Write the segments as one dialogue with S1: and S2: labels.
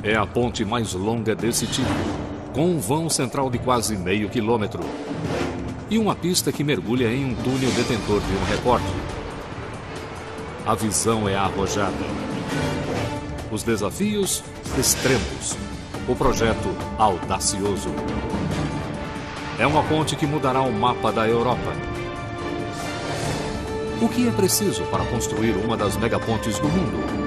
S1: É a ponte mais longa desse tipo, com um vão central de quase meio quilômetro e uma pista que mergulha em um túnel detentor de um recorde. A visão é arrojada. Os desafios extremos. O projeto audacioso. É uma ponte que mudará o mapa da Europa. O que é preciso para construir uma das megapontes do mundo?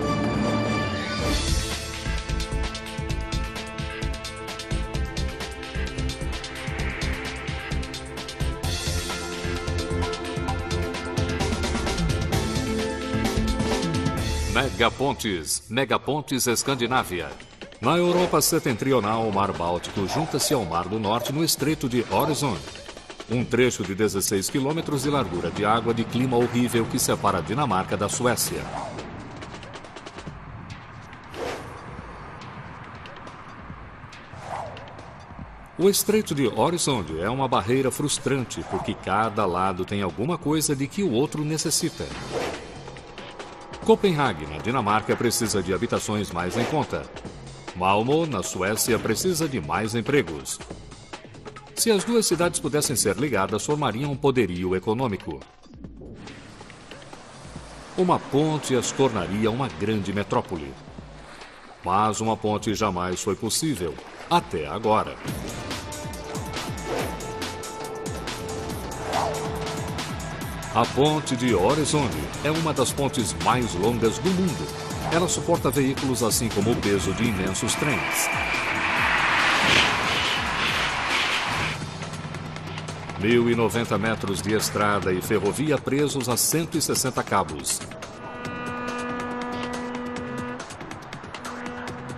S1: Megapontes Escandinávia. Na Europa setentrional, o Mar Báltico junta-se ao Mar do Norte no Estreito de Øresund. Um trecho de 16 quilômetros de largura de água de clima horrível que separa a Dinamarca da Suécia. O Estreito de Øresund é uma barreira frustrante porque cada lado tem alguma coisa de que o outro necessita. Copenhague, na Dinamarca, precisa de habitações mais em conta. Malmö, na Suécia, precisa de mais empregos. Se as duas cidades pudessem ser ligadas, formariam um poderio econômico. Uma ponte as tornaria uma grande metrópole. Mas uma ponte jamais foi possível, até agora. A ponte de Øresund é uma das pontes mais longas do mundo. Ela suporta veículos assim como o peso de imensos trens. 1.090 metros de estrada e ferrovia presos a 160 cabos.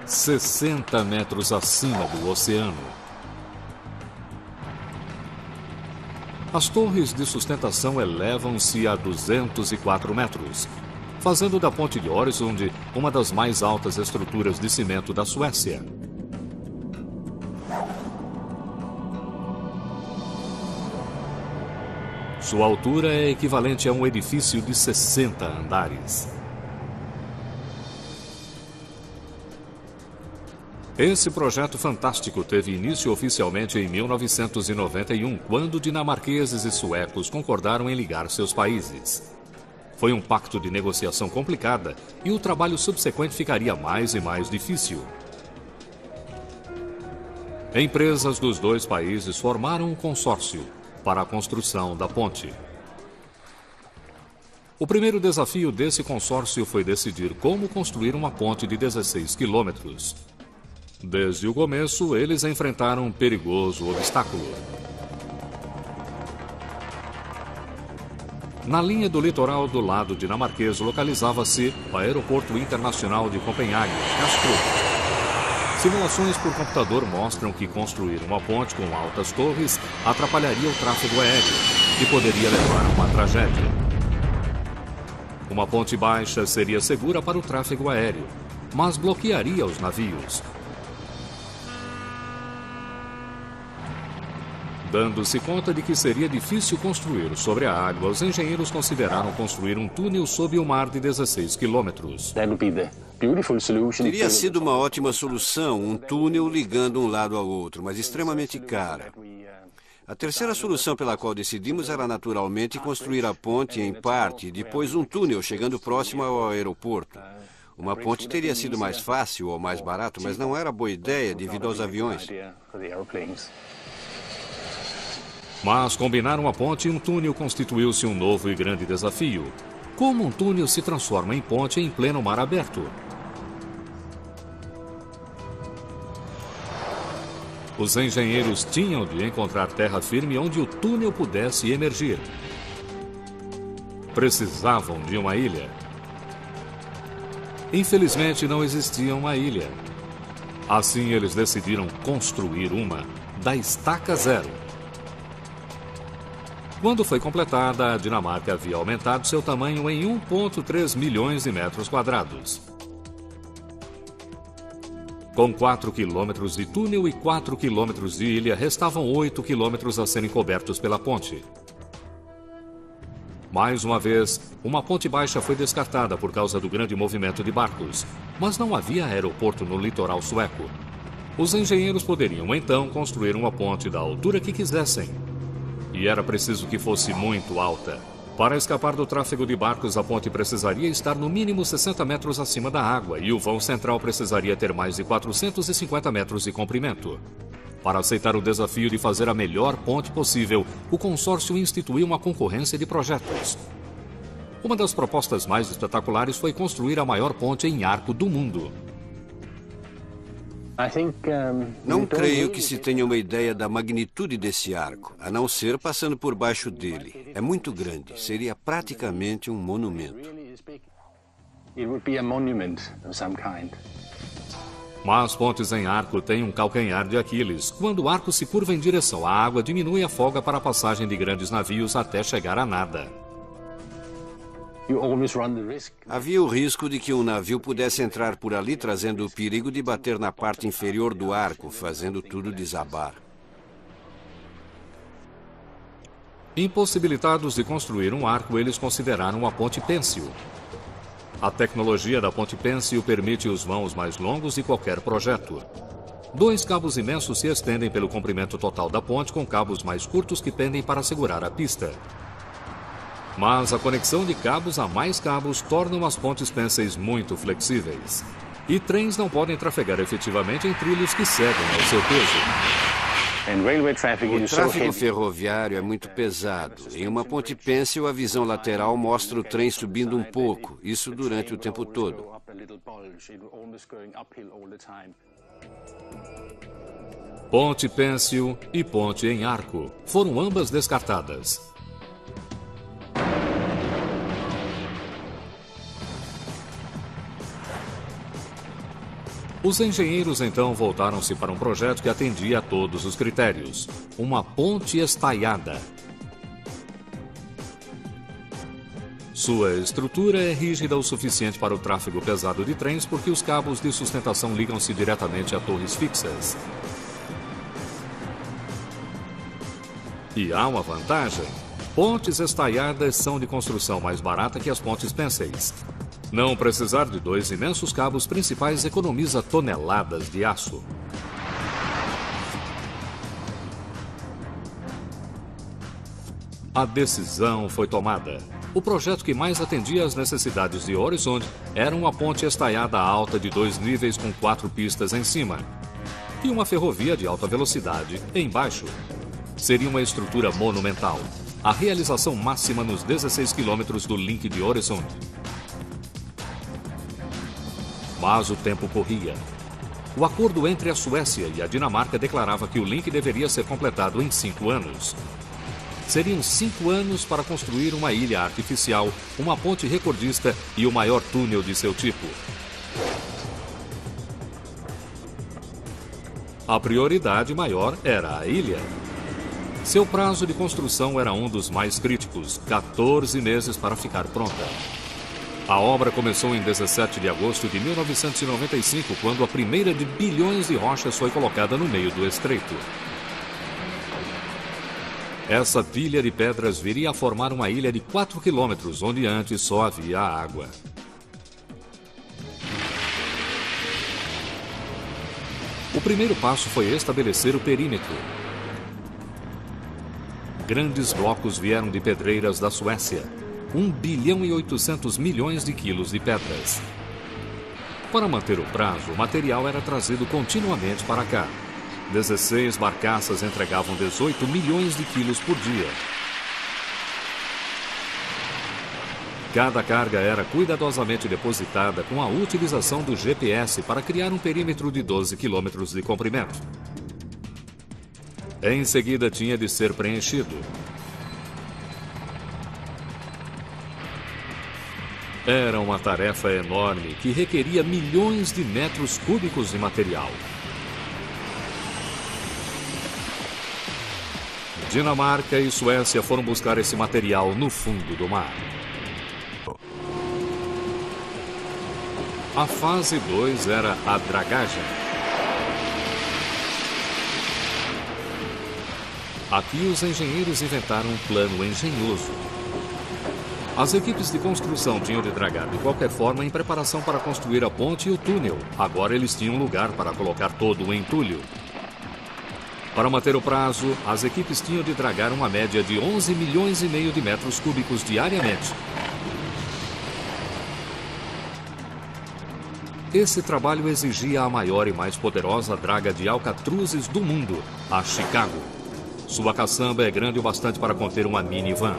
S1: 60 metros acima do oceano. As torres de sustentação elevam-se a 204 metros, fazendo da ponte de Øresund uma das mais altas estruturas de cimento da Suécia. Sua altura é equivalente a um edifício de 60 andares. Esse projeto fantástico teve início oficialmente em 1991, quando dinamarqueses e suecos concordaram em ligar seus países. Foi um pacto de negociação complicada e o trabalho subsequente ficaria mais e mais difícil. Empresas dos dois países formaram um consórcio para a construção da ponte. O primeiro desafio desse consórcio foi decidir como construir uma ponte de 16 quilômetros. Desde o começo, eles enfrentaram um perigoso obstáculo. Na linha do litoral do lado dinamarquês localizava-se o Aeroporto Internacional de Copenhague, Kastrup. Simulações por computador mostram que construir uma ponte com altas torres atrapalharia o tráfego aéreo e poderia levar a uma tragédia. Uma ponte baixa seria segura para o tráfego aéreo, mas bloquearia os navios. Dando-se conta de que seria difícil construir sobre a água, os engenheiros consideraram construir um túnel sob o mar de 16 quilômetros.
S2: Teria sido uma ótima solução, um túnel ligando um lado ao outro, mas extremamente cara. A terceira solução pela qual decidimos era naturalmente construir a ponte em parte e depois um túnel chegando próximo ao aeroporto. Uma ponte teria sido mais fácil ou mais barato, mas não era boa ideia devido aos aviões.
S1: Mas combinar uma ponte e um túnel constituiu-se um novo e grande desafio. Como um túnel se transforma em ponte em pleno mar aberto? Os engenheiros tinham de encontrar terra firme onde o túnel pudesse emergir. Precisavam de uma ilha. Infelizmente, não existia uma ilha. Assim, eles decidiram construir uma, da estaca zero. Quando foi completada, a Dinamarca havia aumentado seu tamanho em 1,3 milhões de metros quadrados. Com 4 quilômetros de túnel e 4 quilômetros de ilha, restavam 8 quilômetros a serem cobertos pela ponte. Mais uma vez, uma ponte baixa foi descartada por causa do grande movimento de barcos. mas não havia aeroporto no litoral sueco. Os engenheiros poderiam, então, construir uma ponte da altura que quisessem. E era preciso que fosse muito alta. Para escapar do tráfego de barcos, a ponte precisaria estar no mínimo 60 metros acima da água e o vão central precisaria ter mais de 450 metros de comprimento. Para aceitar o desafio de fazer a melhor ponte possível, o consórcio instituiu uma concorrência de projetos. Uma das propostas mais espetaculares foi construir a maior ponte em arco do mundo.
S2: Não creio que se tenha uma ideia da magnitude desse arco, a não ser passando por baixo dele. É muito grande, seria praticamente um monumento.
S1: Mas pontes em arco têm um calcanhar de Aquiles. Quando o arco se curva em direção à água, diminui a folga para a passagem de grandes navios até chegar a nada.
S2: Havia o risco de que um navio pudesse entrar por ali, trazendo o perigo de bater na parte inferior do arco, fazendo tudo desabar.
S1: Impossibilitados de construir um arco, eles consideraram a ponte pênsil. A tecnologia da ponte pênsil permite os vãos mais longos de qualquer projeto. 2 cabos imensos se estendem pelo comprimento total da ponte, com cabos mais curtos que pendem para segurar a pista. Mas a conexão de cabos a mais cabos tornam as pontes pênseis muito flexíveis. E trens não podem trafegar efetivamente em trilhos que cedem ao seu peso.
S2: O tráfego ferroviário é muito pesado. Em uma ponte pênsil, a visão lateral mostra o trem subindo um pouco, isso durante o tempo todo.
S1: Ponte pênsil e ponte em arco foram ambas descartadas. Os engenheiros então voltaram-se para um projeto que atendia a todos os critérios: uma ponte estaiada. Sua estrutura é rígida o suficiente para o tráfego pesado de trens porque os cabos de sustentação ligam-se diretamente a torres fixas. E há uma vantagem: pontes estaiadas são de construção mais barata que as pontes pênseis. Não precisar de 2 imensos cabos principais economiza toneladas de aço. A decisão foi tomada. O projeto que mais atendia às necessidades de Øresund era uma ponte estaiada alta de 2 níveis com 4 pistas em cima e uma ferrovia de alta velocidade embaixo. Seria uma estrutura monumental, a realização máxima nos 16 quilômetros do link de Øresund. Mas o tempo corria. O acordo entre a Suécia e a Dinamarca declarava que o link deveria ser completado em 5 anos. Seriam 5 anos para construir uma ilha artificial, uma ponte recordista e o maior túnel de seu tipo. A prioridade maior era a ilha. Seu prazo de construção era um dos mais críticos, 14 meses para ficar pronta. A obra começou em 17 de agosto de 1995, quando a primeira de bilhões de rochas foi colocada no meio do estreito. Essa pilha de pedras viria a formar uma ilha de 4 quilômetros, onde antes só havia água. O primeiro passo foi estabelecer o perímetro. Grandes blocos vieram de pedreiras da Suécia. 1 bilhão e 800 milhões de quilos de pedras. Para manter o prazo, o material era trazido continuamente para cá. 16 barcaças entregavam 18 milhões de quilos por dia. Cada carga era cuidadosamente depositada com a utilização do GPS para criar um perímetro de 12 quilômetros de comprimento. Em seguida, tinha de ser preenchido. Era uma tarefa enorme que requeria milhões de metros cúbicos de material. Dinamarca e Suécia foram buscar esse material no fundo do mar. A fase 2 era a dragagem. Aqui os engenheiros inventaram um plano engenhoso. As equipes de construção tinham de dragar de qualquer forma em preparação para construir a ponte e o túnel. Agora eles tinham lugar para colocar todo o entulho. Para manter o prazo, as equipes tinham de dragar uma média de 11 milhões e meio de metros cúbicos diariamente. Esse trabalho exigia a maior e mais poderosa draga de alcatruzes do mundo, a Chicago. Sua caçamba é grande o bastante para conter uma minivan.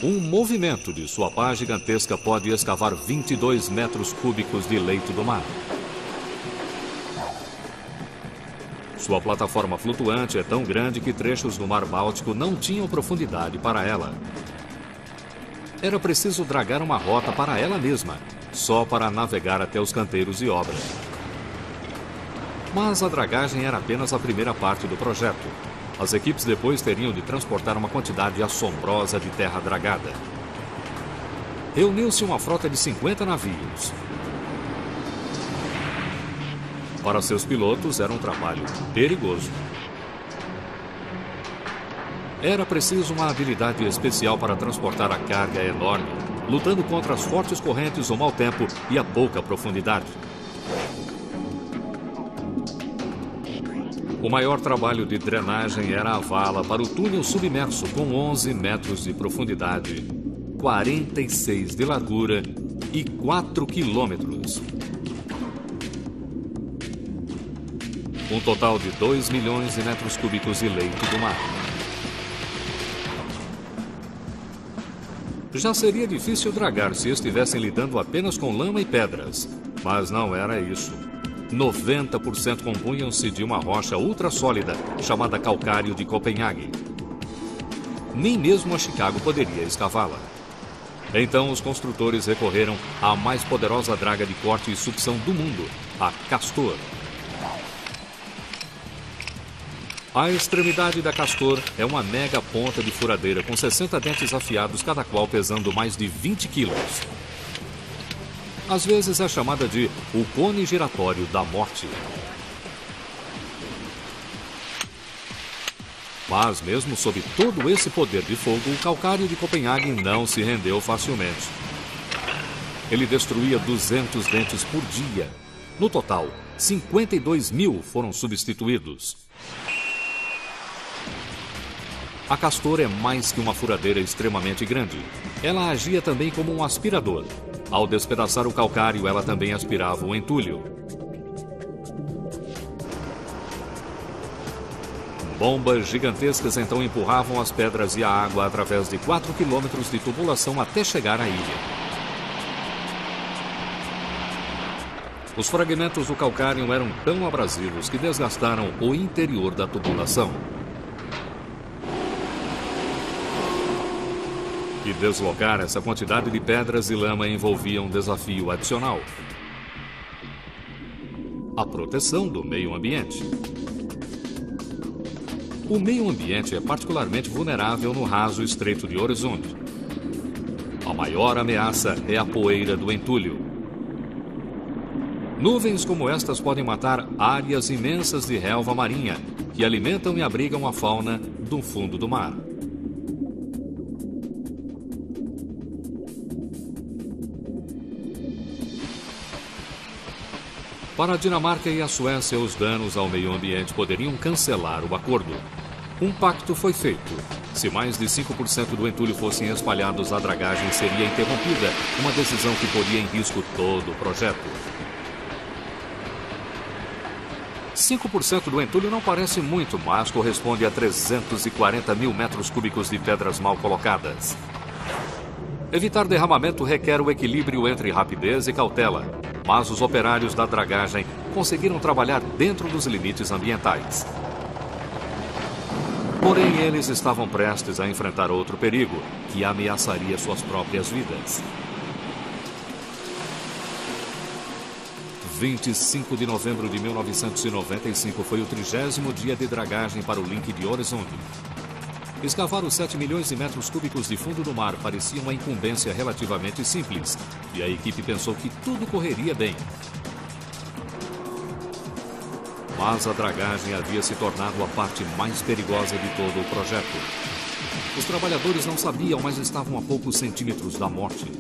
S1: Um movimento de sua pá gigantesca pode escavar 22 metros cúbicos de leito do mar. Sua plataforma flutuante é tão grande que trechos do Mar Báltico não tinham profundidade para ela. Era preciso dragar uma rota para ela mesma, só para navegar até os canteiros de obra. Mas a dragagem era apenas a primeira parte do projeto. As equipes depois teriam de transportar uma quantidade assombrosa de terra dragada. Reuniu-se uma frota de 50 navios. Para seus pilotos, era um trabalho perigoso. Era preciso uma habilidade especial para transportar a carga enorme, lutando contra as fortes correntes, o mau tempo e a pouca profundidade. O maior trabalho de drenagem era a vala para o túnel submerso, com 11 metros de profundidade, 46 de largura e 4 quilômetros. Um total de 2 milhões de metros cúbicos de leito do mar. Já seria difícil dragar se estivessem lidando apenas com lama e pedras, mas não era isso. 90% compunham-se de uma rocha ultrassólida chamada calcário de Copenhague. Nem mesmo a Chicago poderia escavá-la. Então os construtores recorreram à mais poderosa draga de corte e sucção do mundo, a Castor. A extremidade da Castor é uma mega ponta de furadeira com 60 dentes afiados, cada qual pesando mais de 20 quilos. Às vezes é chamada de o cone giratório da morte. Mas mesmo sob todo esse poder de fogo, o calcário de Copenhague não se rendeu facilmente. Ele destruía 200 dentes por dia. No total, 52 mil foram substituídos. A Castor é mais que uma furadeira extremamente grande. Ela agia também como um aspirador. Ao despedaçar o calcário, ela também aspirava o entulho. Bombas gigantescas então empurravam as pedras e a água através de 4 quilômetros de tubulação até chegar à ilha. Os fragmentos do calcário eram tão abrasivos que desgastaram o interior da tubulação. E deslocar essa quantidade de pedras e lama envolvia um desafio adicional: a proteção do meio ambiente. O meio ambiente é particularmente vulnerável no raso estreito de Øresund. A maior ameaça é a poeira do entulho. Nuvens como estas podem matar áreas imensas de relva marinha, que alimentam e abrigam a fauna do fundo do mar. Para a Dinamarca e a Suécia, os danos ao meio ambiente poderiam cancelar o acordo. Um pacto foi feito. Se mais de 5% do entulho fossem espalhados, a dragagem seria interrompida, uma decisão que poria em risco todo o projeto. 5% do entulho não parece muito, mas corresponde a 340 mil metros cúbicos de pedras mal colocadas. Evitar derramamento requer o equilíbrio entre rapidez e cautela, mas os operários da dragagem conseguiram trabalhar dentro dos limites ambientais. Porém, eles estavam prestes a enfrentar outro perigo, que ameaçaria suas próprias vidas. 25 de novembro de 1995 foi o 30º dia de dragagem para o link de Øresund. Escavar os 7 milhões de metros cúbicos de fundo do mar parecia uma incumbência relativamente simples, e a equipe pensou que tudo correria bem. Mas a dragagem havia se tornado a parte mais perigosa de todo o projeto. Os trabalhadores não sabiam, mas estavam a poucos centímetros da morte.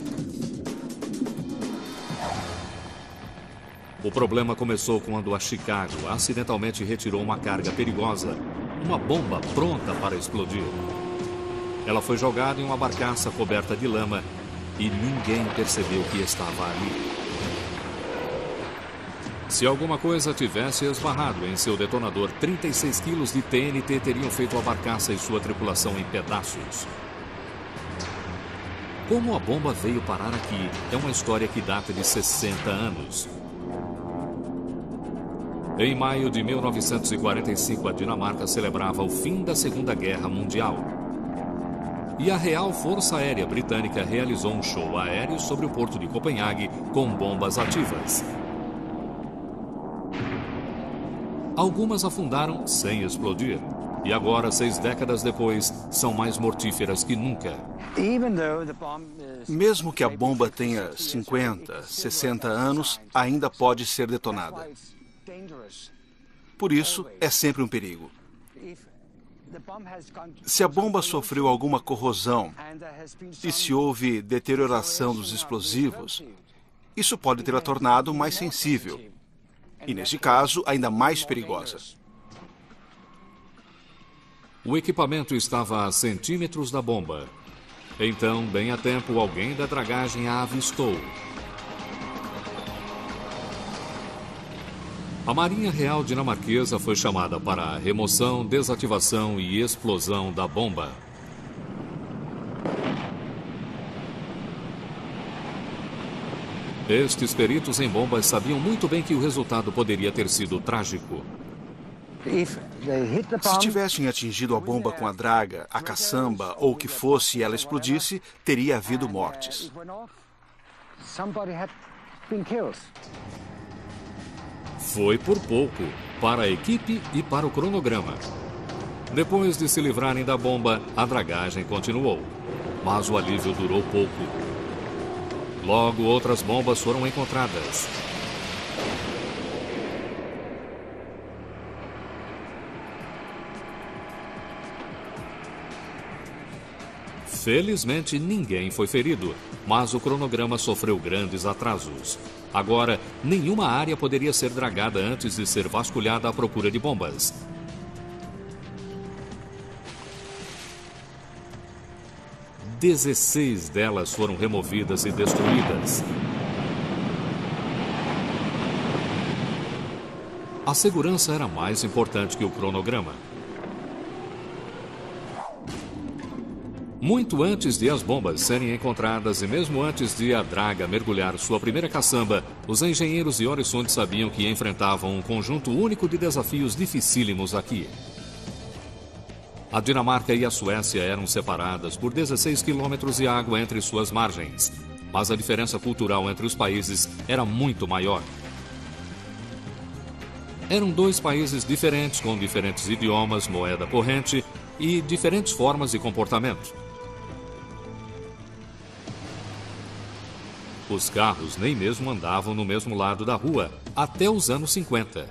S1: O problema começou quando a Chicago acidentalmente retirou uma carga perigosa, uma bomba pronta para explodir. Ela foi jogada em uma barcaça coberta de lama e ninguém percebeu que estava ali. Se alguma coisa tivesse esbarrado em seu detonador, 36 quilos de TNT teriam feito a barcaça e sua tripulação em pedaços. Como a bomba veio parar aqui é uma história que data de 60 anos. Em maio de 1945, a Dinamarca celebrava o fim da Segunda Guerra Mundial. E a Real Força Aérea Britânica realizou um show aéreo sobre o porto de Copenhague com bombas ativas. Algumas afundaram sem explodir. E agora, 6 décadas depois, são mais mortíferas que nunca.
S3: Mesmo que a bomba tenha 50, 60 anos, ainda pode ser detonada. Por isso, é sempre um perigo. Se a bomba sofreu alguma corrosão e se houve deterioração dos explosivos, isso pode ter a tornado mais sensível. E, neste caso, ainda mais perigosa.
S1: O equipamento estava a centímetros da bomba. Então, bem a tempo, alguém da dragagem a avistou. A Marinha Real Dinamarquesa foi chamada para a remoção, desativação e explosão da bomba. Estes peritos em bombas sabiam muito bem que o resultado poderia ter sido trágico.
S3: Se tivessem atingido a bomba com a draga, a caçamba ou o que fosse e ela explodisse, teria havido mortes.
S1: Foi por pouco, para a equipe e para o cronograma. Depois de se livrarem da bomba, a dragagem continuou. Mas o alívio durou pouco. Logo, outras bombas foram encontradas. Felizmente, ninguém foi ferido, mas o cronograma sofreu grandes atrasos. Agora, nenhuma área poderia ser dragada antes de ser vasculhada à procura de bombas. – 16 delas foram removidas e destruídas. A segurança era mais importante que o cronograma. Muito antes de as bombas serem encontradas e mesmo antes de a draga mergulhar sua primeira caçamba, os engenheiros de Øresund sabiam que enfrentavam um conjunto único de desafios dificílimos aqui. A Dinamarca e a Suécia eram separadas por 16 quilômetros de água entre suas margens, mas a diferença cultural entre os países era muito maior. Eram 2 países diferentes, com diferentes idiomas, moeda corrente e diferentes formas de comportamento. Os carros nem mesmo andavam no mesmo lado da rua, até os anos 50.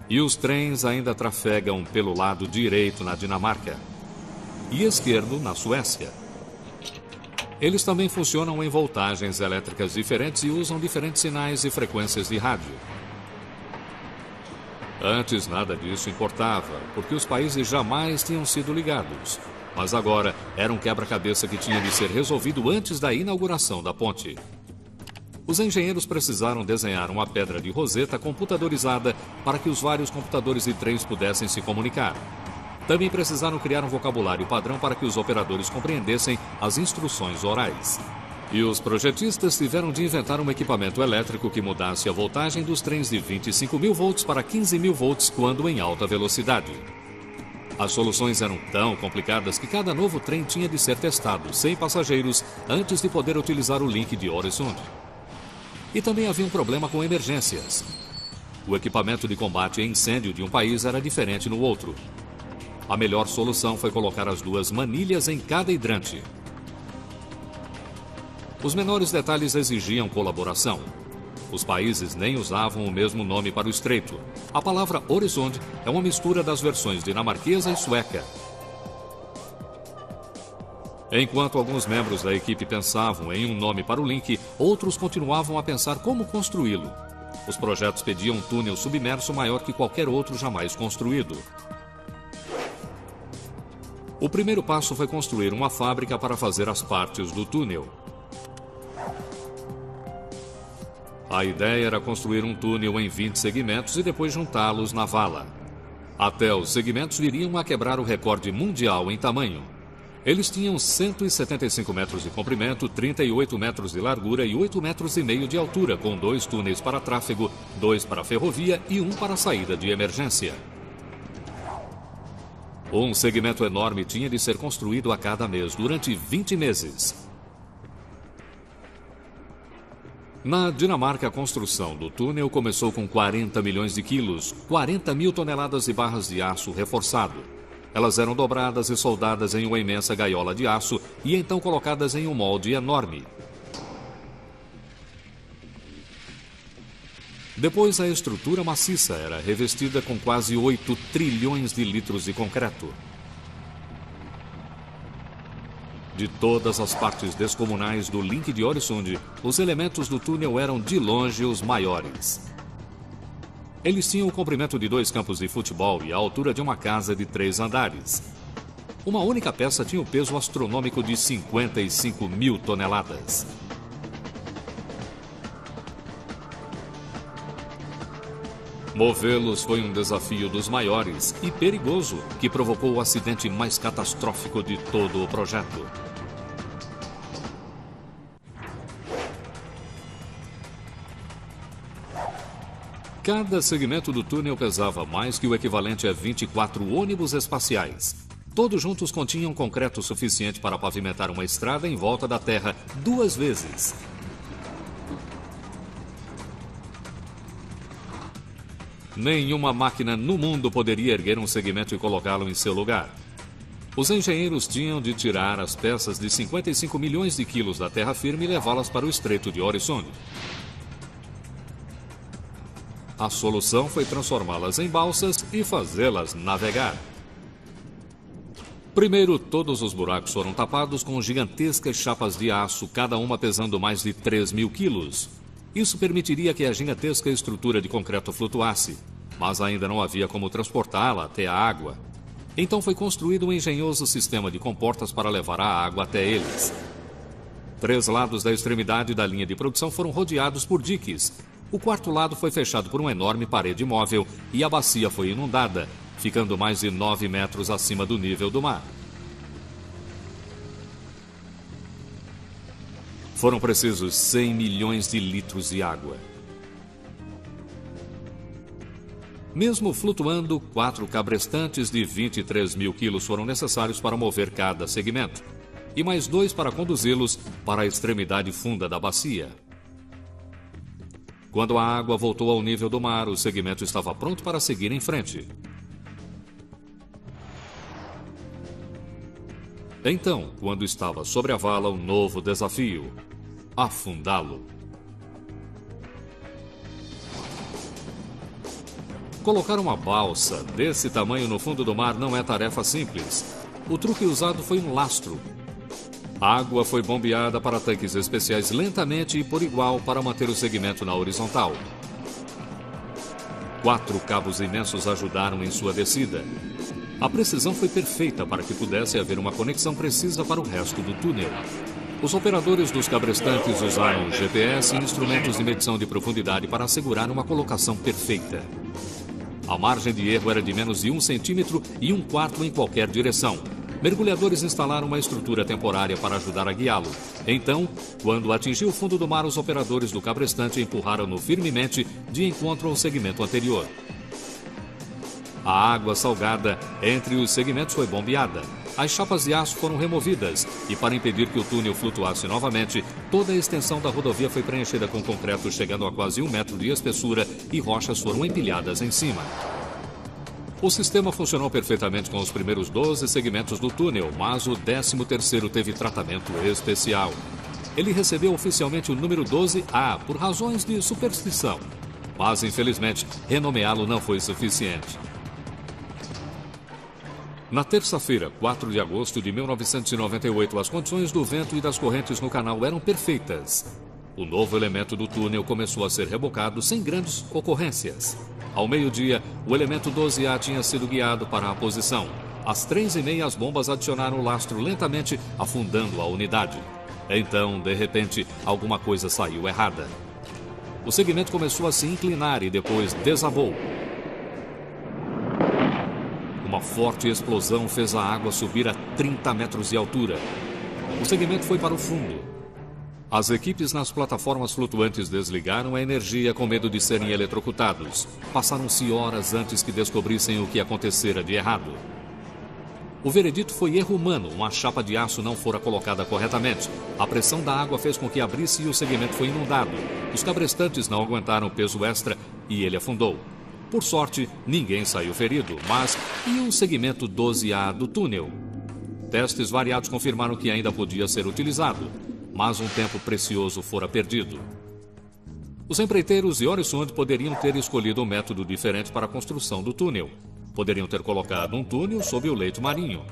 S1: E os trens ainda trafegam pelo lado direito na Dinamarca e esquerdo na Suécia. Eles também funcionam em voltagens elétricas diferentes e usam diferentes sinais e frequências de rádio. Antes nada disso importava, porque os países jamais tinham sido ligados. Mas agora era um quebra-cabeça que tinha de ser resolvido antes da inauguração da ponte. Os engenheiros precisaram desenhar uma pedra de roseta computadorizada para que os vários computadores de trens pudessem se comunicar. Também precisaram criar um vocabulário padrão para que os operadores compreendessem as instruções orais. E os projetistas tiveram de inventar um equipamento elétrico que mudasse a voltagem dos trens de 25.000 volts para 15.000 volts quando em alta velocidade. As soluções eram tão complicadas que cada novo trem tinha de ser testado, sem passageiros, antes de poder utilizar o link de Øresund. E também havia um problema com emergências. O equipamento de combate a incêndio de um país era diferente no outro. A melhor solução foi colocar as 2 manilhas em cada hidrante. Os menores detalhes exigiam colaboração. Os países nem usavam o mesmo nome para o estreito. A palavra Øresund é uma mistura das versões dinamarquesa e sueca. Enquanto alguns membros da equipe pensavam em um nome para o link, outros continuavam a pensar como construí-lo. Os projetos pediam um túnel submerso maior que qualquer outro jamais construído. O primeiro passo foi construir uma fábrica para fazer as partes do túnel. A ideia era construir um túnel em 20 segmentos e depois juntá-los na vala. Até os segmentos viriam a quebrar o recorde mundial em tamanho. Eles tinham 175 metros de comprimento, 38 metros de largura e 8 metros e meio de altura, com 2 túneis para tráfego, 2 para ferrovia e 1 para saída de emergência. Um segmento enorme tinha de ser construído a cada mês, durante 20 meses. Na Dinamarca, a construção do túnel começou com 40 milhões de quilos, 40 mil toneladas de barras de aço reforçado. Elas eram dobradas e soldadas em uma imensa gaiola de aço e então colocadas em um molde enorme. Depois, a estrutura maciça era revestida com quase 8 trilhões de litros de concreto. De todas as partes descomunais do link de Øresund, os elementos do túnel eram de longe os maiores. Eles tinham o comprimento de 2 campos de futebol e a altura de uma casa de 3 andares. Uma única peça tinha o peso astronômico de 55 mil toneladas. Movê-los foi um desafio dos maiores e perigoso, que provocou o acidente mais catastrófico de todo o projeto. Cada segmento do túnel pesava mais que o equivalente a 24 ônibus espaciais. Todos juntos continham concreto suficiente para pavimentar uma estrada em volta da Terra 2 vezes. Nenhuma máquina no mundo poderia erguer um segmento e colocá-lo em seu lugar. Os engenheiros tinham de tirar as peças de 55 milhões de quilos da terra firme e levá-las para o Estreito de Øresund. A solução foi transformá-las em balsas e fazê-las navegar. Primeiro, todos os buracos foram tapados com gigantescas chapas de aço, cada uma pesando mais de 3 mil quilos. Isso permitiria que a gigantesca estrutura de concreto flutuasse, mas ainda não havia como transportá-la até a água. Então foi construído um engenhoso sistema de comportas para levar a água até eles. 3 lados da extremidade da linha de produção foram rodeados por diques. O 4º lado foi fechado por uma enorme parede móvel e a bacia foi inundada, ficando mais de 9 metros acima do nível do mar. Foram precisos 100 milhões de litros de água. Mesmo flutuando, 4 cabrestantes de 23 mil quilos foram necessários para mover cada segmento, e mais 2 para conduzi-los para a extremidade funda da bacia. Quando a água voltou ao nível do mar, o segmento estava pronto para seguir em frente. Então, quando estava sobre a vala, um novo desafio: afundá-lo. Colocar uma balsa desse tamanho no fundo do mar não é tarefa simples. O truque usado foi um lastro. A água foi bombeada para tanques especiais lentamente e por igual para manter o segmento na horizontal. 4 cabos imensos ajudaram em sua descida. A precisão foi perfeita para que pudesse haver uma conexão precisa para o resto do túnel. Os operadores dos cabrestantes usaram GPS e instrumentos de medição de profundidade para assegurar uma colocação perfeita. A margem de erro era de menos de 1 centímetro e 1/4 em qualquer direção. Mergulhadores instalaram uma estrutura temporária para ajudar a guiá-lo. Então, quando atingiu o fundo do mar, os operadores do cabrestante empurraram-no firmemente de encontro ao segmento anterior. A água salgada entre os segmentos foi bombeada. As chapas de aço foram removidas e, para impedir que o túnel flutuasse novamente, toda a extensão da rodovia foi preenchida com concreto chegando a quase 1 metro de espessura e rochas foram empilhadas em cima. O sistema funcionou perfeitamente com os primeiros 12 segmentos do túnel, mas o 13º teve tratamento especial. ele recebeu oficialmente o número 12A por razões de superstição. Mas, infelizmente, renomeá-lo não foi suficiente. Na terça-feira, 4 de agosto de 1998, as condições do vento e das correntes no canal eram perfeitas. O novo elemento do túnel começou a ser rebocado sem grandes ocorrências. Ao meio-dia, o elemento 12A tinha sido guiado para a posição. Às 3h30, as bombas adicionaram o lastro lentamente, afundando a unidade. Então, de repente, alguma coisa saiu errada. O segmento começou a se inclinar e depois desabou. Uma forte explosão fez a água subir a 30 metros de altura. O segmento foi para o fundo. As equipes nas plataformas flutuantes desligaram a energia com medo de serem eletrocutados. Passaram-se horas antes que descobrissem o que acontecera de errado. O veredito foi erro humano, uma chapa de aço não fora colocada corretamente. A pressão da água fez com que abrisse e o segmento foi inundado. Os cabrestantes não aguentaram o peso extra e ele afundou. Por sorte, ninguém saiu ferido, mas e o segmento 12A do túnel? Testes variados confirmaram que ainda podia ser utilizado, mas um tempo precioso fora perdido. Os empreiteiros de Øresund poderiam ter escolhido um método diferente para a construção do túnel. Poderiam ter colocado um túnel sob o leito marinho.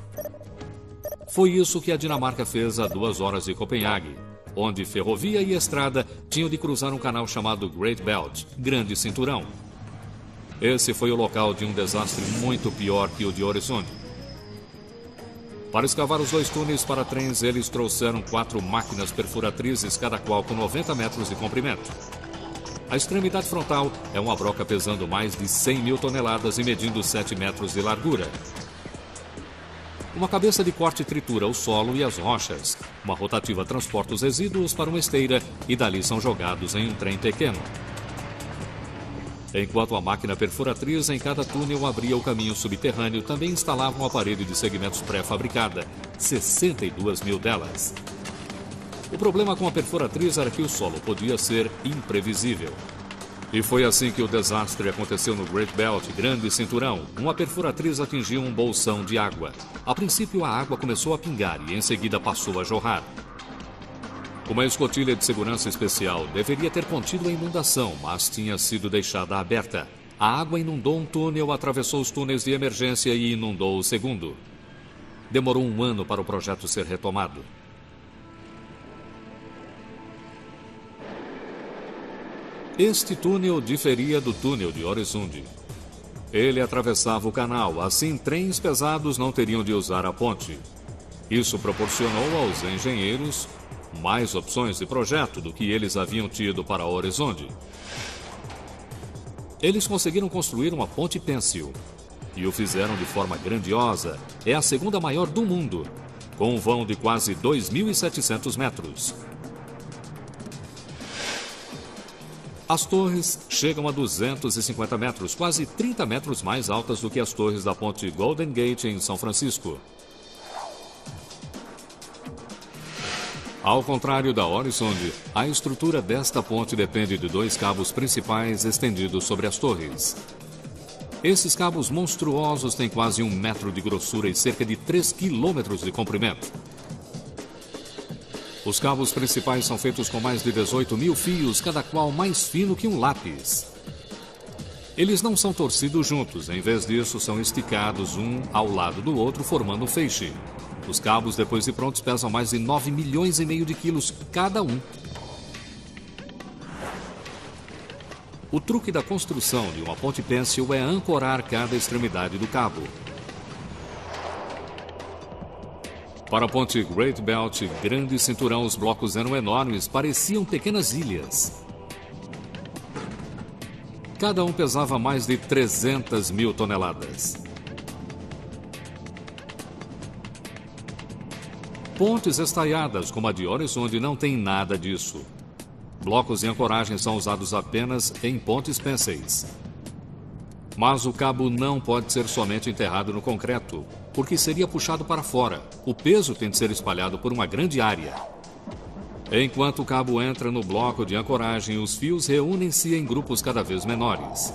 S1: Foi isso que a Dinamarca fez a 2 horas de Copenhague, onde ferrovia e estrada tinham de cruzar um canal chamado Great Belt, Grande Cinturão. Esse foi o local de um desastre muito pior que o de Øresund. Para escavar os 2 túneis para trens, eles trouxeram 4 máquinas perfuratrizes, cada qual com 90 metros de comprimento. A extremidade frontal é uma broca pesando mais de 100 mil toneladas e medindo 7 metros de largura. Uma cabeça de corte tritura o solo e as rochas. Uma rotativa transporta os resíduos para uma esteira e dali são jogados em um trem pequeno. Enquanto a máquina perfuratriz em cada túnel abria o caminho subterrâneo, também instalava um aparelho de segmentos pré-fabricada, 62 mil delas. O problema com a perfuratriz era que o solo podia ser imprevisível. E foi assim que o desastre aconteceu no Great Belt, Grande Cinturão. Uma perfuratriz atingiu um bolsão de água. A princípio, a água começou a pingar e em seguida passou a jorrar. Uma escotilha de segurança especial deveria ter contido a inundação, mas tinha sido deixada aberta. A água inundou um túnel, atravessou os túneis de emergência e inundou o segundo. Demorou 1 ano para o projeto ser retomado. Este túnel diferia do túnel de Øresund. Ele atravessava o canal, assim trens pesados não teriam de usar a ponte. Isso proporcionou aos engenheiros mais opções de projeto do que eles haviam tido para Øresund. Eles conseguiram construir uma ponte pêncil e o fizeram de forma grandiosa. É a segunda maior do mundo, com um vão de quase 2.700 metros. As torres chegam a 250 metros, quase 30 metros mais altas do que as torres da ponte Golden Gate em São Francisco. Ao contrário da Øresund, a estrutura desta ponte depende de 2 cabos principais estendidos sobre as torres. Esses cabos monstruosos têm quase 1 metro de grossura e cerca de 3 quilômetros de comprimento. Os cabos principais são feitos com mais de 18 mil fios, cada qual mais fino que um lápis. Eles não são torcidos juntos, em vez disso são esticados um ao lado do outro, formando um feixe. Os cabos, depois de prontos, pesam mais de 9,5 milhões de quilos cada um. O truque da construção de uma ponte pêncil é ancorar cada extremidade do cabo. Para a ponte Great Belt, Grande Cinturão, os blocos eram enormes, pareciam pequenas ilhas. Cada um pesava mais de 300 mil toneladas. Pontes estaiadas, como a de Øresund, não tem nada disso. Blocos de ancoragem são usados apenas em pontes pênceis. Mas o cabo não pode ser somente enterrado no concreto, porque seria puxado para fora. O peso tem de ser espalhado por uma grande área. Enquanto o cabo entra no bloco de ancoragem, os fios reúnem-se em grupos cada vez menores.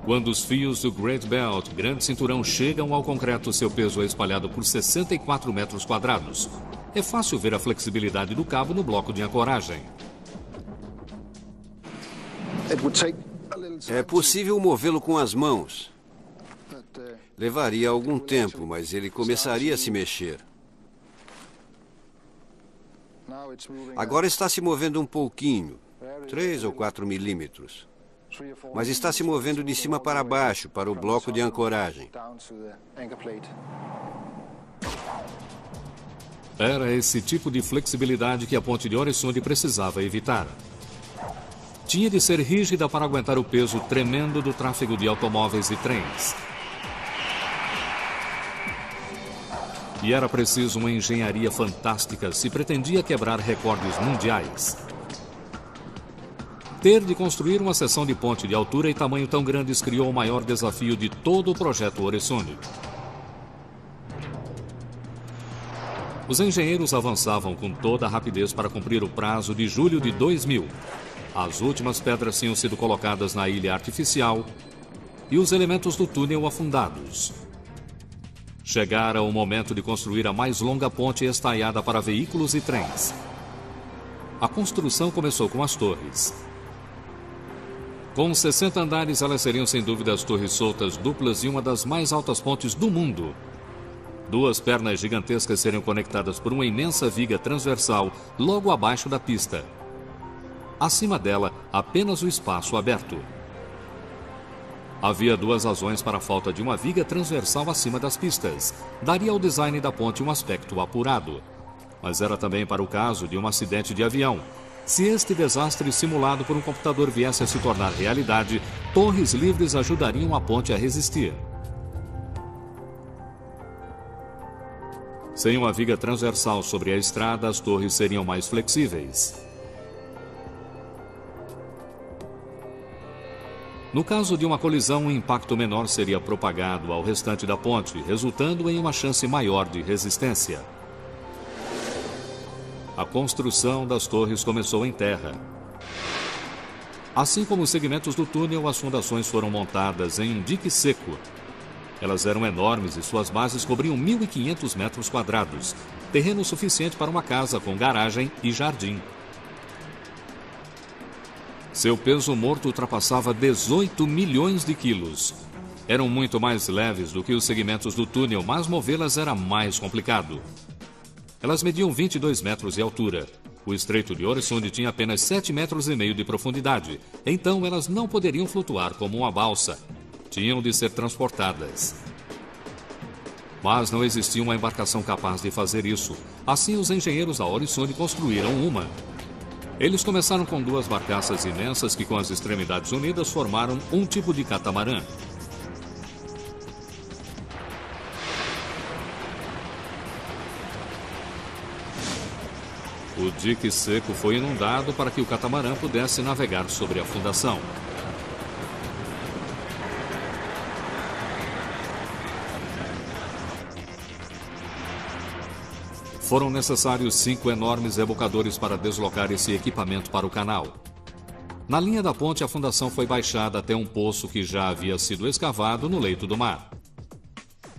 S1: Quando os fios do Great Belt, grande cinturão, chegam ao concreto, seu peso é espalhado por 64 metros quadrados. É fácil ver a flexibilidade do cabo no bloco de ancoragem.
S2: É possível movê-lo com as mãos. Levaria algum tempo, mas ele começaria a se mexer. Agora está se movendo um pouquinho, 3 ou 4 milímetros. Mas está se movendo de cima para baixo, para o bloco de ancoragem.
S1: Era esse tipo de flexibilidade que a ponte de Øresund precisava evitar. Tinha de ser rígida para aguentar o peso tremendo do tráfego de automóveis e trens. E era preciso uma engenharia fantástica se pretendia quebrar recordes mundiais. Ter de construir uma seção de ponte de altura e tamanho tão grandes criou o maior desafio de todo o projeto Øresund. Os engenheiros avançavam com toda a rapidez para cumprir o prazo de julho de 2000. As últimas pedras tinham sido colocadas na ilha artificial e os elementos do túnel afundados. Chegara o momento de construir a mais longa ponte estaiada para veículos e trens. A construção começou com as torres. Com 60 andares, elas seriam sem dúvida as torres soltas duplas e uma das mais altas pontes do mundo. 2 pernas gigantescas seriam conectadas por uma imensa viga transversal logo abaixo da pista. Acima dela, apenas o espaço aberto. Havia 2 razões para a falta de uma viga transversal acima das pistas. Daria ao design da ponte um aspecto apurado. Mas era também para o caso de um acidente de avião. Se este desastre simulado por um computador viesse a se tornar realidade, torres livres ajudariam a ponte a resistir. Sem uma viga transversal sobre a estrada, as torres seriam mais flexíveis. No caso de uma colisão, um impacto menor seria propagado ao restante da ponte, resultando em uma chance maior de resistência. A construção das torres começou em terra. Assim como os segmentos do túnel, as fundações foram montadas em um dique seco. Elas eram enormes e suas bases cobriam 1.500 metros quadrados, terreno suficiente para uma casa com garagem e jardim. Seu peso morto ultrapassava 18 milhões de quilos. Eram muito mais leves do que os segmentos do túnel, mas movê-las era mais complicado. Elas mediam 22 metros de altura. O estreito de Øresund tinha apenas 7,5 metros de profundidade, então elas não poderiam flutuar como uma balsa. Tinham de ser transportadas. Mas não existia uma embarcação capaz de fazer isso. Assim, os engenheiros da Øresund construíram uma. Eles começaram com 2 barcaças imensas que, com as extremidades unidas, formaram um tipo de catamarã. O dique seco foi inundado para que o catamarã pudesse navegar sobre a fundação. Foram necessários 5 enormes rebocadores para deslocar esse equipamento para o canal. Na linha da ponte, a fundação foi baixada até um poço que já havia sido escavado no leito do mar.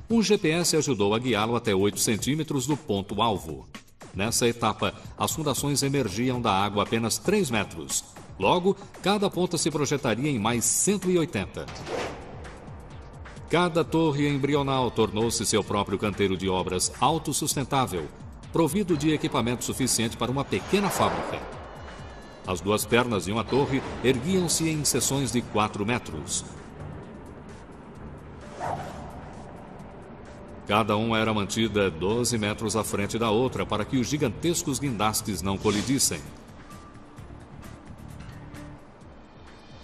S1: Um GPS ajudou a guiá-lo até 8 centímetros do ponto-alvo. Nessa etapa, as fundações emergiam da água apenas 3 metros. Logo, cada ponta se projetaria em mais 180. Cada torre embrional tornou-se seu próprio canteiro de obras autossustentável, provido de equipamento suficiente para uma pequena fábrica. As 2 pernas de uma torre erguiam-se em seções de 4 metros. Cada uma era mantida 12 metros à frente da outra para que os gigantescos guindastes não colidissem.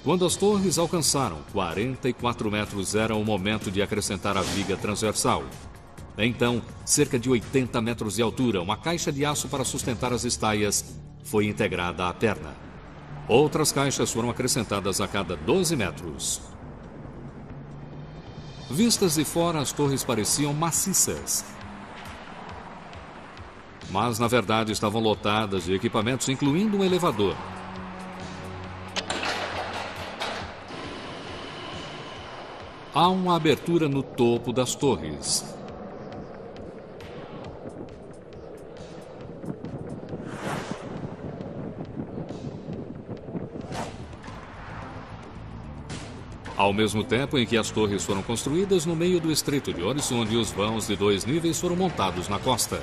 S1: Quando as torres alcançaram 44 metros, era o momento de acrescentar a viga transversal. Então, cerca de 80 metros de altura, uma caixa de aço para sustentar as estaias foi integrada à perna. Outras caixas foram acrescentadas a cada 12 metros. Vistas de fora, as torres pareciam maciças. Mas, na verdade, estavam lotadas de equipamentos, incluindo um elevador. Há uma abertura no topo das torres. Ao mesmo tempo em que as torres foram construídas no meio do Estreito de Oresund, os vãos de 2 níveis foram montados na costa.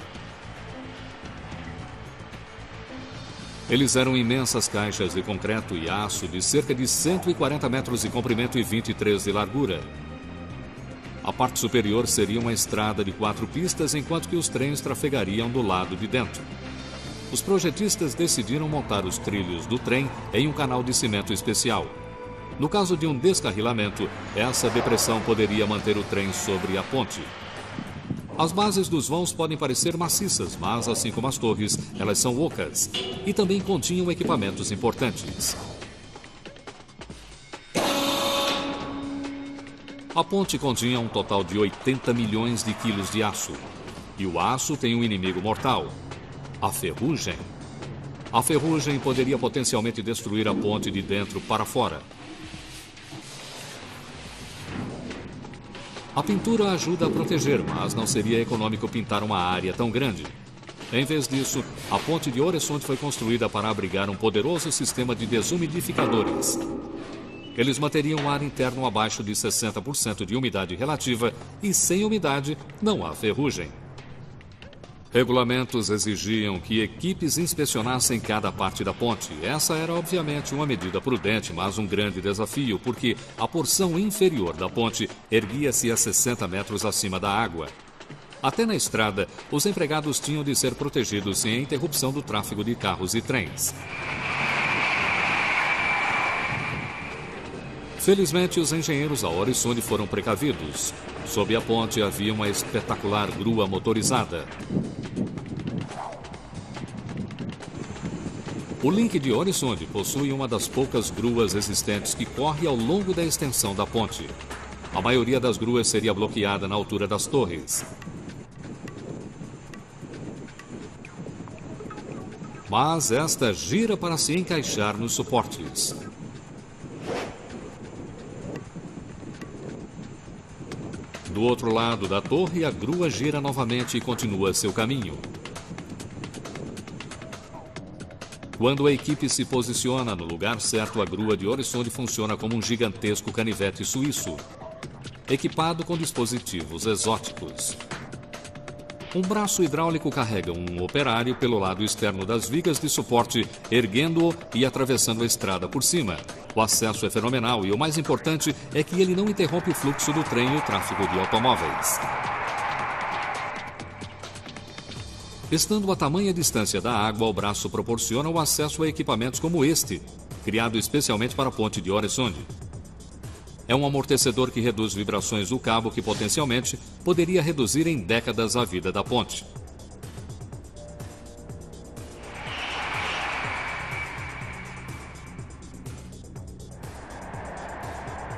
S1: Eles eram imensas caixas de concreto e aço de cerca de 140 metros de comprimento e 23 de largura. A parte superior seria uma estrada de 4 pistas, enquanto que os trens trafegariam do lado de dentro. Os projetistas decidiram montar os trilhos do trem em um canal de cimento especial. No caso de um descarrilamento, essa depressão poderia manter o trem sobre a ponte. As bases dos vãos podem parecer maciças, mas, assim como as torres, elas são ocas e também continham equipamentos importantes. A ponte continha um total de 80 milhões de quilos de aço. E o aço tem um inimigo mortal: a ferrugem. A ferrugem poderia potencialmente destruir a ponte de dentro para fora. A pintura ajuda a proteger, mas não seria econômico pintar uma área tão grande. Em vez disso, a ponte de Oresund foi construída para abrigar um poderoso sistema de desumidificadores. Eles manteriam o ar interno abaixo de 60% de umidade relativa e, sem umidade, não há ferrugem. Regulamentos exigiam que equipes inspecionassem cada parte da ponte. Essa era, obviamente, uma medida prudente, mas um grande desafio, porque a porção inferior da ponte erguia-se a 60 metros acima da água. Até na estrada, os empregados tinham de ser protegidos sem a interrupção do tráfego de carros e trens. Felizmente, os engenheiros da Oresund foram precavidos. Sob a ponte havia uma espetacular grua motorizada. O Link de Oresund possui uma das poucas gruas existentes que corre ao longo da extensão da ponte. A maioria das gruas seria bloqueada na altura das torres. Mas esta gira para se encaixar nos suportes. Do outro lado da torre, a grua gira novamente e continua seu caminho. Quando a equipe se posiciona no lugar certo, a grua de Oresund funciona como um gigantesco canivete suíço, equipado com dispositivos exóticos. Um braço hidráulico carrega um operário pelo lado externo das vigas de suporte, erguendo-o e atravessando a estrada por cima. O acesso é fenomenal e o mais importante é que ele não interrompe o fluxo do trem e o tráfego de automóveis. Estando a tamanha distância da água, o braço proporciona o acesso a equipamentos como este, criado especialmente para a ponte de Oresund. É um amortecedor que reduz vibrações do cabo que potencialmente poderia reduzir em décadas a vida da ponte.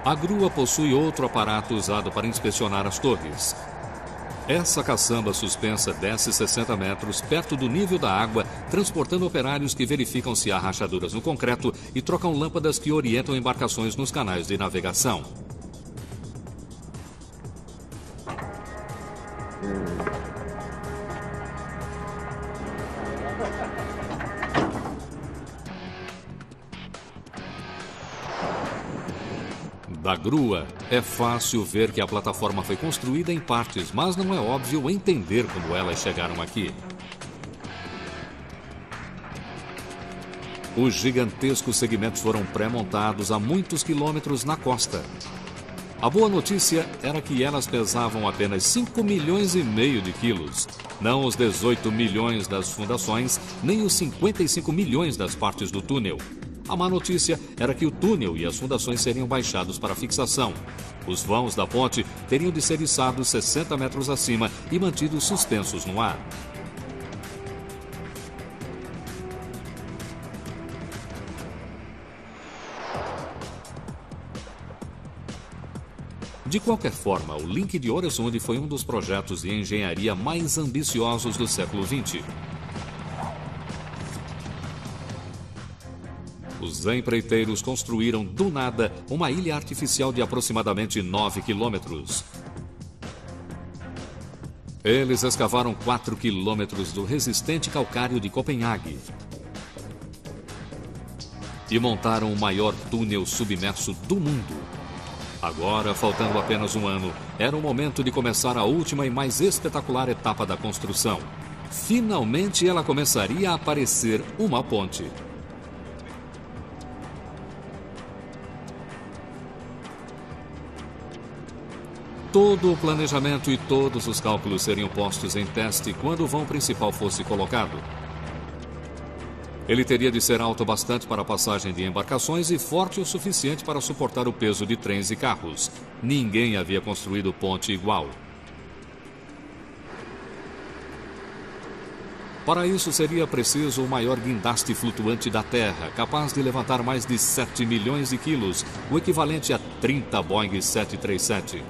S1: A grua possui outro aparato usado para inspecionar as torres. Essa caçamba suspensa desce 60 metros perto do nível da água, transportando operários que verificam se há rachaduras no concreto e trocam lâmpadas que orientam embarcações nos canais de navegação. Da grua, é fácil ver que a plataforma foi construída em partes, mas não é óbvio entender como elas chegaram aqui. Os gigantescos segmentos foram pré-montados a muitos quilômetros na costa. A boa notícia era que elas pesavam apenas 5,5 milhões de quilos, não os 18 milhões das fundações, nem os 55 milhões das partes do túnel. A má notícia era que o túnel e as fundações seriam baixados para fixação. Os vãos da ponte teriam de ser içados 60 metros acima e mantidos suspensos no ar. De qualquer forma, o Link de Oresund foi um dos projetos de engenharia mais ambiciosos do século XX. Os empreiteiros construíram, do nada, uma ilha artificial de aproximadamente 9 quilômetros. Eles escavaram 4 quilômetros do resistente calcário de Copenhague e montaram o maior túnel submerso do mundo. Agora, faltando apenas um ano, era o momento de começar a última e mais espetacular etapa da construção. Finalmente, ela começaria a parecer uma ponte. Todo o planejamento e todos os cálculos seriam postos em teste quando o vão principal fosse colocado. Ele teria de ser alto bastante para a passagem de embarcações e forte o suficiente para suportar o peso de trens e carros. Ninguém havia construído ponte igual. Para isso seria preciso o maior guindaste flutuante da Terra, capaz de levantar mais de 7 milhões de quilos, o equivalente a 30 Boeing 737.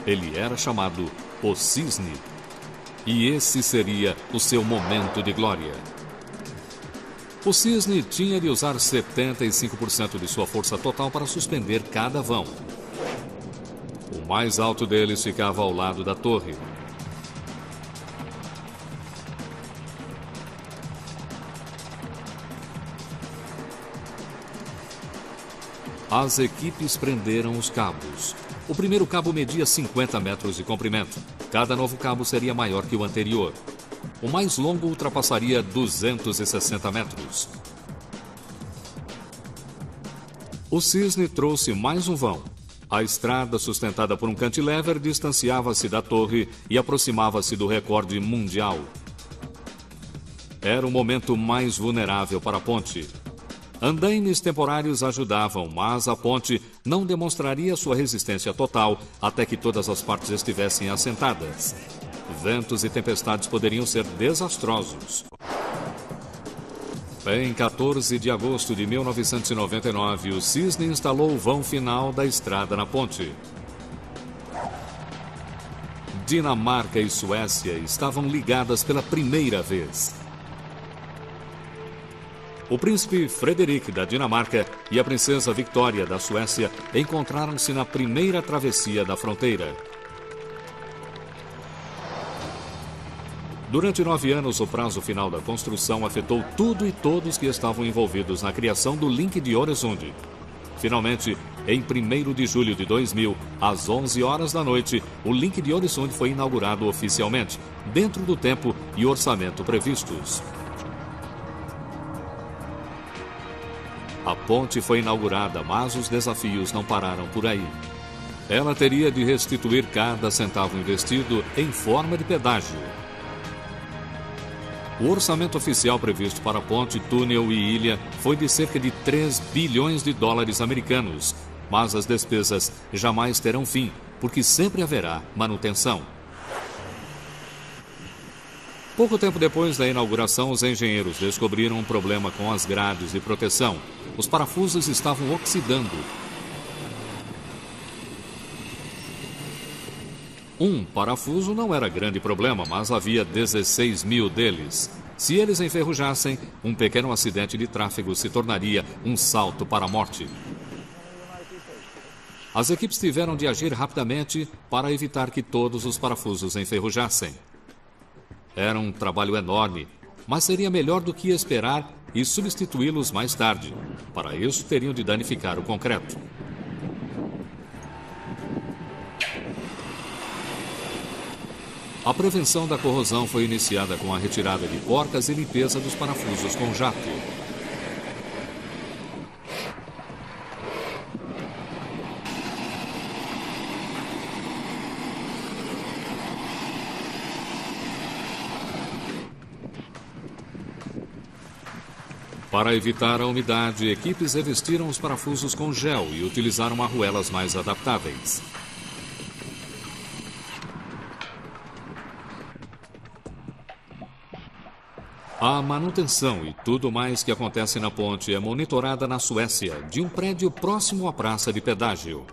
S1: Ele era chamado o Cisne, e esse seria o seu momento de glória. O Cisne tinha de usar 75% de sua força total para suspender cada vão. O mais alto deles ficava ao lado da torre. As equipes prenderam os cabos. O primeiro cabo media 50 metros de comprimento. Cada novo cabo seria maior que o anterior. O mais longo ultrapassaria 260 metros. O Cisne trouxe mais um vão. A estrada, sustentada por um cantilever, distanciava-se da torre e aproximava-se do recorde mundial. Era o momento mais vulnerável para a ponte. Andaimes temporários ajudavam, mas a ponte não demonstraria sua resistência total até que todas as partes estivessem assentadas. Ventos e tempestades poderiam ser desastrosos. Em 14 de agosto de 1999, o Cisne instalou o vão final da estrada na ponte. Dinamarca e Suécia estavam ligadas pela primeira vez. O príncipe Frederick da Dinamarca e a princesa Victoria da Suécia encontraram-se na primeira travessia da fronteira. Durante 9 anos, o prazo final da construção afetou tudo e todos que estavam envolvidos na criação do Link de Øresund. Finalmente, em 1º de julho de 2000, às 11 horas da noite, o Link de Øresund foi inaugurado oficialmente, dentro do tempo e orçamento previstos. A ponte foi inaugurada, mas os desafios não pararam por aí. Ela teria de restituir cada centavo investido em forma de pedágio. O orçamento oficial previsto para a ponte, túnel e ilha foi de cerca de 3 bilhões de dólares americanos, mas as despesas jamais terão fim, porque sempre haverá manutenção. Pouco tempo depois da inauguração, os engenheiros descobriram um problema com as grades de proteção. Os parafusos estavam oxidando. Um parafuso não era grande problema, mas havia 16 mil deles. Se eles enferrujassem, um pequeno acidente de tráfego se tornaria um salto para a morte. As equipes tiveram de agir rapidamente para evitar que todos os parafusos enferrujassem. Era um trabalho enorme, mas seria melhor do que esperar e substituí-los mais tarde. Para isso, teriam de danificar o concreto. A prevenção da corrosão foi iniciada com a retirada de porcas e limpeza dos parafusos com jato. Para evitar a umidade, equipes revestiram os parafusos com gel e utilizaram arruelas mais adaptáveis. A manutenção e tudo mais que acontece na ponte é monitorada na Suécia, de um prédio próximo à praça de pedágio.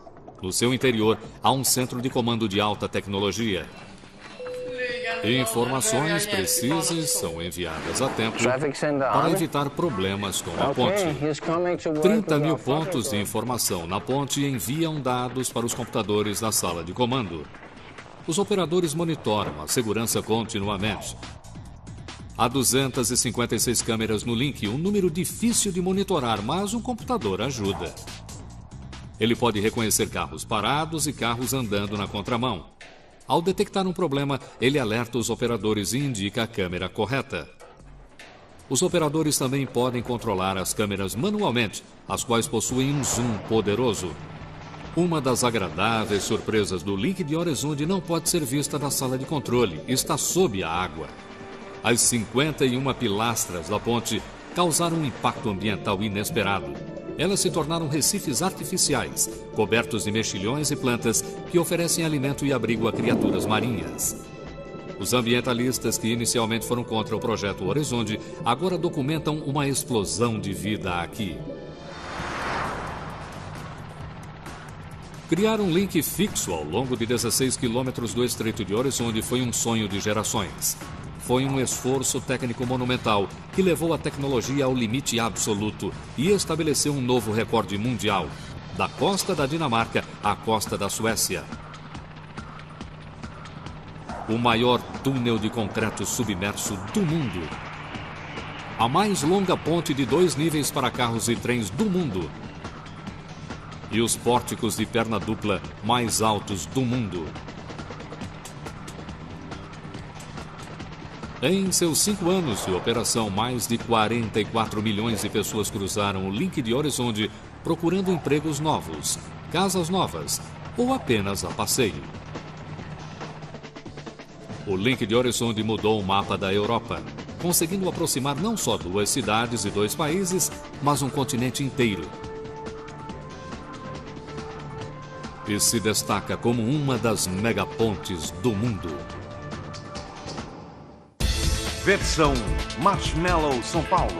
S1: No seu interior, há um centro de comando de alta tecnologia. Informações precisas são enviadas a tempo para evitar problemas com a ponte. 30 mil pontos de informação na ponte enviam dados para os computadores da sala de comando. Os operadores monitoram a segurança continuamente. Há 256 câmeras no link, um número difícil de monitorar, mas um computador ajuda. Ele pode reconhecer carros parados e carros andando na contramão. Ao detectar um problema, ele alerta os operadores e indica a câmera correta. Os operadores também podem controlar as câmeras manualmente, as quais possuem um zoom poderoso. Uma das agradáveis surpresas do link de Øresund não pode ser vista na sala de controle, está sob a água. As 51 pilastras da ponte causaram um impacto ambiental inesperado. Elas se tornaram recifes artificiais, cobertos de mexilhões e plantas que oferecem alimento e abrigo a criaturas marinhas. Os ambientalistas que inicialmente foram contra o projeto Øresund agora documentam uma explosão de vida aqui. Criar um link fixo ao longo de 16 quilômetros do Estreito de Øresund foi um sonho de gerações. Foi um esforço técnico monumental que levou a tecnologia ao limite absoluto e estabeleceu um novo recorde mundial, da costa da Dinamarca à costa da Suécia. O maior túnel de concreto submerso do mundo. A mais longa ponte de 2 níveis para carros e trens do mundo. E os pórticos de perna dupla mais altos do mundo. Em seus 5 anos de operação, mais de 44 milhões de pessoas cruzaram o link de Øresund procurando empregos novos, casas novas ou apenas a passeio. O link de Øresund mudou o mapa da Europa, conseguindo aproximar não só 2 cidades e 2 países, mas um continente inteiro. E se destaca como uma das megapontes do mundo.
S4: Versão Marshmallow São Paulo.